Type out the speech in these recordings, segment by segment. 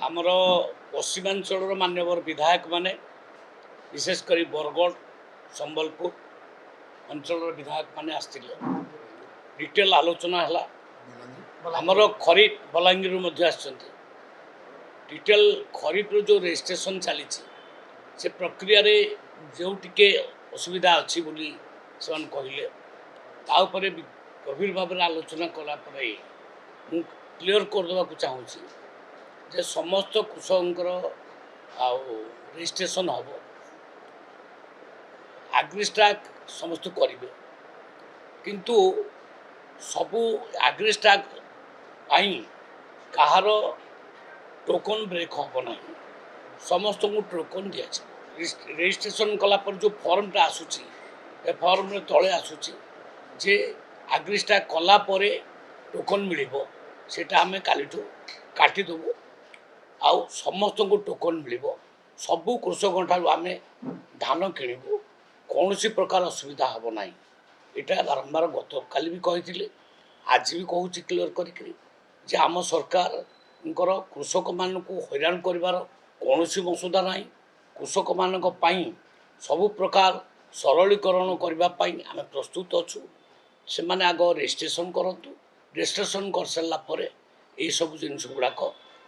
आमर पश्चिमांचल मान्यवर विधायक माने विशेषकर बरगढ़ संबलपुर अंचल विधायक माने आसथिले डिटेल आलोचना है। आमर खरीफ बलांगीर डिटेल खरीफ जो रजिस्ट्रेशन चली से प्रक्रिया रे जो टिके असुविधा अच्छी बोली से कहले तापर गभीर भाव में आलोचना कलापर मु क्लीयर करदेवा चाहूँ जे समस्त कृषकर रजिस्ट्रेशन हम एग्रीस्टाक समस्त करेंगे किंतु सबू एग्रीस्टाक कहार टोकन ब्रेक हम ना समस्त को टोकन दि रजिस्ट्रेशन कलापर जो फॉर्मटा आसूची ए फॉर्म तले आसूची जे एग्रीस्टाक कलापर टोकन मिल आम कालीठू काटिदेबू आउ समस्त को टोकन मिल सबू कृषक ठार आम धान किणु कौन सी प्रकार असुविधा हम ना यहाँ बारंबार गत काली भी कही आज भी कहूँ क्लियर कर आम सरकार कृषक मान हैरान कर कौन मसुदा ना कृषक मान सबु प्रकार सरलीकरण करने आम प्रस्तुत अच्छु से मैंने आग रजिस्ट्रेशन करूँ रजिस्ट्रेशन कर सारापर यही सब जिनस गुड़ाक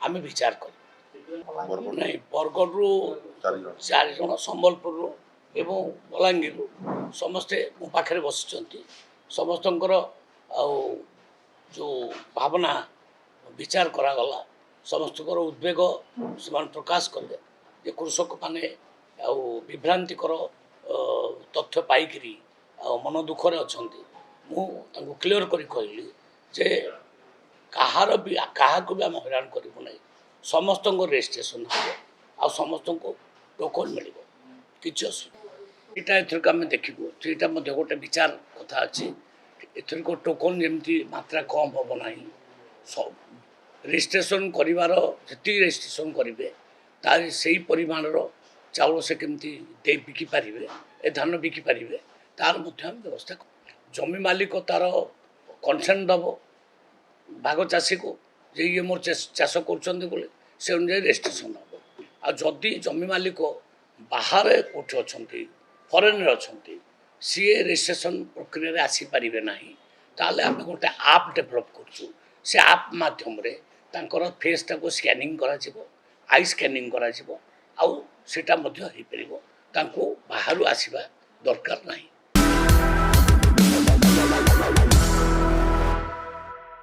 आम विचार कर नहीं बरगढ़ 4 जन संबलपुर एवं बलांगीर समस्ते मो पाखे बसी समस्त जो भावना विचार करागला समस्त उद्वेग से प्रकाश कले जे कृषक माने विभ्रांतिकर तथ्य पाइकरी मन दुखरे अच्छा मुझे क्लीयर कर कहली जे कहार भी क्या भी आम हैरान करूँ ना समस्त रजिस्ट्रेशन हम समस्त को टोकन मिल कि असुविधा एथर आम देखू ସେଇଟା ମଧ୍ୟ गोटे विचार कथा अच्छी एथर टोकन जमी मात्रा कम हम ना सब रजिस्ट्रेशन कर रजिस्ट्रेशन करेंगे तार से परिमाणर चाउल से केमती बिकिपारे ए धान बिकिपारे तार व्यवस्था जमी मालिक तार कनसेंट दब भाग चाषी को जे ये मोर चाष कर से अनुसार रजिस्ट्रेशन हम आदि जमी मालिक बाहर कौटे अच्छा फरेन अच्छा सी रजिस्ट्रेशन प्रक्रिया आसीपारे ना ताले आम गोटे आप डेभलप करूँ से आप माध्यम फेस टाक स्कैनिंग कर आई स्कैनिंग कर बाहर आसवा दरकार नहीं।